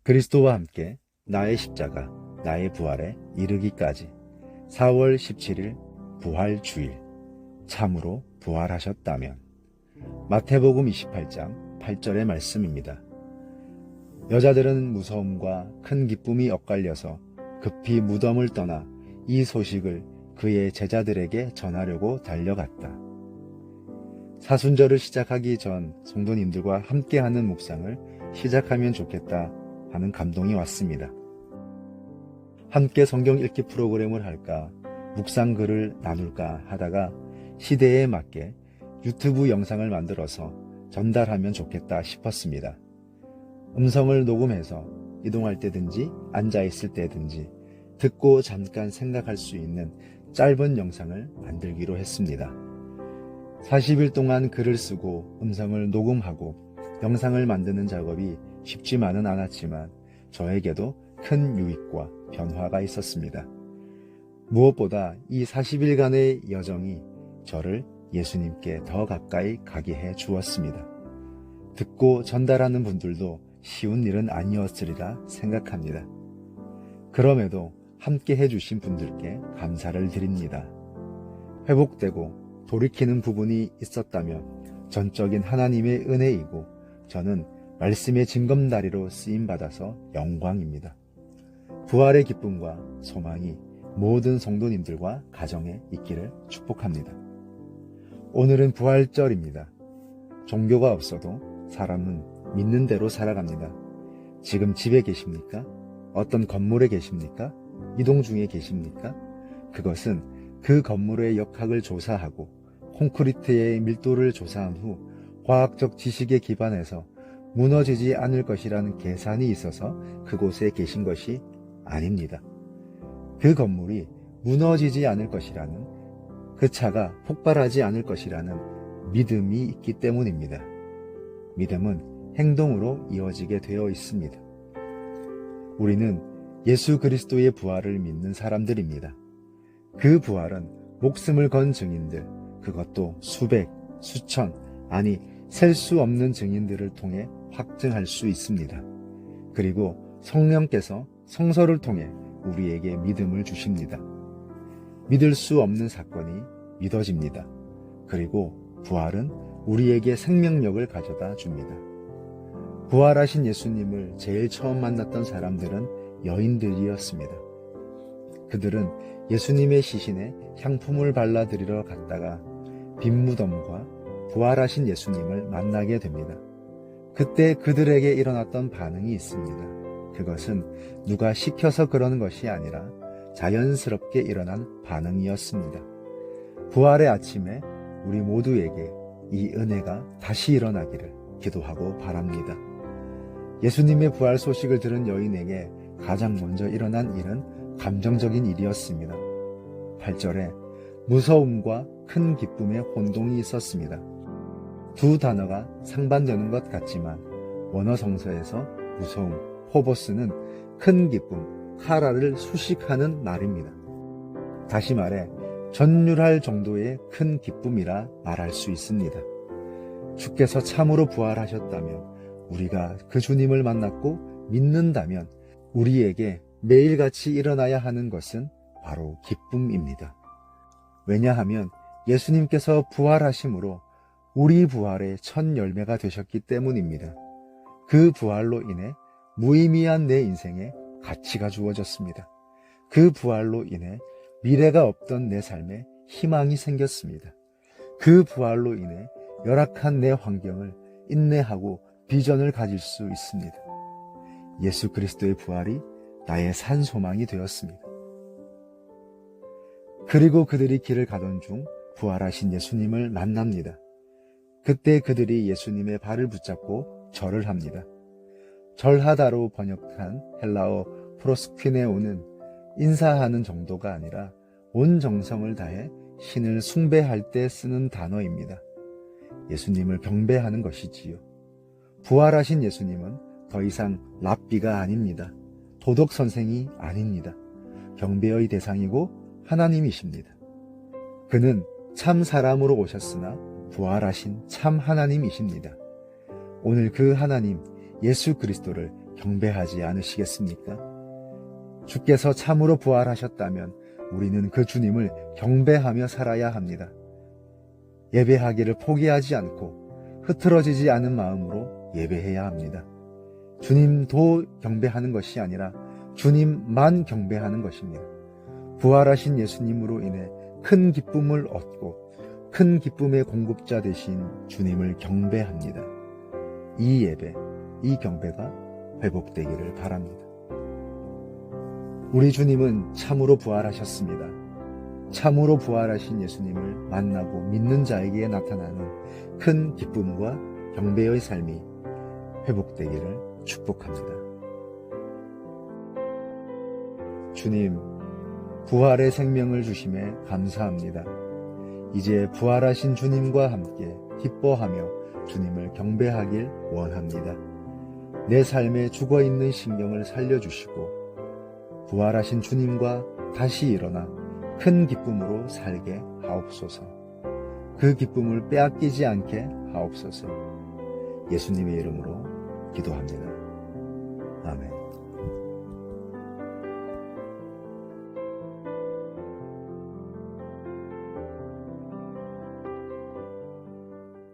그리스도와 함께 나의 십자가, 나의 부활에 이르기까지 4월 17일 부활주일 참으로 부활하셨다면 마태복음 28장 8절의 말씀입니다. 여자들은 무서움과 큰 기쁨이 엇갈려서 급히 무덤을 떠나 이 소식을 그의 제자들에게 전하려고 달려갔다. 사순절을 시작하기 전 성도님들과 함께하는 묵상을 시작하면 좋겠다 하는 감동이 왔습니다. 함께 성경 읽기 프로그램을 할까, 묵상글을 나눌까 하다가 시대에 맞게 유튜브 영상을 만들어서 전달하면 좋겠다 싶었습니다. 음성을 녹음해서 이동할 때든지 앉아있을 때든지 듣고 잠깐 생각할 수 있는 짧은 영상을 만들기로 했습니다. 40일 동안 글을 쓰고 음성을 녹음하고 영상을 만드는 작업이 쉽지만은 않았지만 저에게도 큰 유익과 변화가 있었습니다. 무엇보다 이 40일간의 여정이 저를 예수님께 더 가까이 가게 해 주었습니다. 듣고 전달하는 분들도 쉬운 일은 아니었으리라 생각합니다. 그럼에도 함께 해주신 분들께 감사를 드립니다. 회복되고 돌이키는 부분이 있었다면 전적인 하나님의 은혜이고 저는 말씀의 징검다리로 쓰임받아서 영광입니다. 부활의 기쁨과 소망이 모든 성도님들과 가정에 있기를 축복합니다. 오늘은 부활절입니다. 종교가 없어도 사람은 믿는 대로 살아갑니다. 지금 집에 계십니까? 어떤 건물에 계십니까? 이동 중에 계십니까? 그것은 그 건물의 역학을 조사하고 콘크리트의 밀도를 조사한 후 과학적 지식에 기반해서 무너지지 않을 것이라는 계산이 있어서 그곳에 계신 것이 아닙니다. 그 건물이 무너지지 않을 것이라는, 그 차가 폭발하지 않을 것이라는 믿음이 있기 때문입니다. 믿음은 행동으로 이어지게 되어 있습니다. 우리는 예수 그리스도의 부활을 믿는 사람들입니다. 그 부활은 목숨을 건 증인들, 그것도 수백, 수천, 아니 셀 수 없는 증인들을 통해 확증할 수 있습니다. 그리고 성령께서 성서를 통해 우리에게 믿음을 주십니다. 믿을 수 없는 사건이 믿어집니다. 그리고 부활은 우리에게 생명력을 가져다 줍니다. 부활하신 예수님을 제일 처음 만났던 사람들은 여인들이었습니다. 그들은 예수님의 시신에 향품을 발라드리러 갔다가 빈 무덤과 부활하신 예수님을 만나게 됩니다. 그때 그들에게 일어났던 반응이 있습니다. 그것은 누가 시켜서 그러는 것이 아니라 자연스럽게 일어난 반응이었습니다. 부활의 아침에 우리 모두에게 이 은혜가 다시 일어나기를 기도하고 바랍니다. 예수님의 부활 소식을 들은 여인에게 가장 먼저 일어난 일은 감정적인 일이었습니다. 8절에 무서움과 큰 기쁨의 혼동이 있었습니다. 두 단어가 상반되는 것 같지만 원어 성서에서 무서움, 호보스는 큰 기쁨, 카라를 수식하는 말입니다. 다시 말해 전율할 정도의 큰 기쁨이라 말할 수 있습니다. 주께서 참으로 부활하셨다면, 우리가 그 주님을 만났고 믿는다면 우리에게 매일같이 일어나야 하는 것은 바로 기쁨입니다. 왜냐하면 예수님께서 부활하심으로 우리 부활의 첫 열매가 되셨기 때문입니다. 그 부활로 인해 무의미한 내 인생에 가치가 주어졌습니다. 그 부활로 인해 미래가 없던 내 삶에 희망이 생겼습니다. 그 부활로 인해 열악한 내 환경을 인내하고 비전을 가질 수 있습니다. 예수 그리스도의 부활이 나의 산 소망이 되었습니다. 그리고 그들이 길을 가던 중 부활하신 예수님을 만납니다. 그때 그들이 예수님의 발을 붙잡고 절을 합니다. 절하다로 번역한 헬라어 프로스퀴네오는 인사하는 정도가 아니라 온 정성을 다해 신을 숭배할 때 쓰는 단어입니다. 예수님을 경배하는 것이지요. 부활하신 예수님은 더 이상 랍비가 아닙니다. 도덕 선생이 아닙니다. 경배의 대상이고 하나님이십니다. 그는 참 사람으로 오셨으나 부활하신 참 하나님이십니다. 오늘 그 하나님 예수 그리스도를 경배하지 않으시겠습니까? 주께서 참으로 부활하셨다면 우리는 그 주님을 경배하며 살아야 합니다. 예배하기를 포기하지 않고 흐트러지지 않은 마음으로 예배해야 합니다. 주님도 경배하는 것이 아니라 주님만 경배하는 것입니다. 부활하신 예수님으로 인해 큰 기쁨을 얻고 큰 기쁨의 공급자 되신 주님을 경배합니다. 이 예배, 이 경배가 회복되기를 바랍니다. 우리 주님은 참으로 부활하셨습니다. 참으로 부활하신 예수님을 만나고 믿는 자에게 나타나는 큰 기쁨과 경배의 삶이 회복되기를 축복합니다. 주님, 부활의 생명을 주심에 감사합니다. 이제 부활하신 주님과 함께 기뻐하며 주님을 경배하길 원합니다. 내 삶에 죽어있는 신경을 살려주시고 부활하신 주님과 다시 일어나 큰 기쁨으로 살게 하옵소서. 그 기쁨을 빼앗기지 않게 하옵소서. 예수님의 이름으로 기도합니다. 아멘.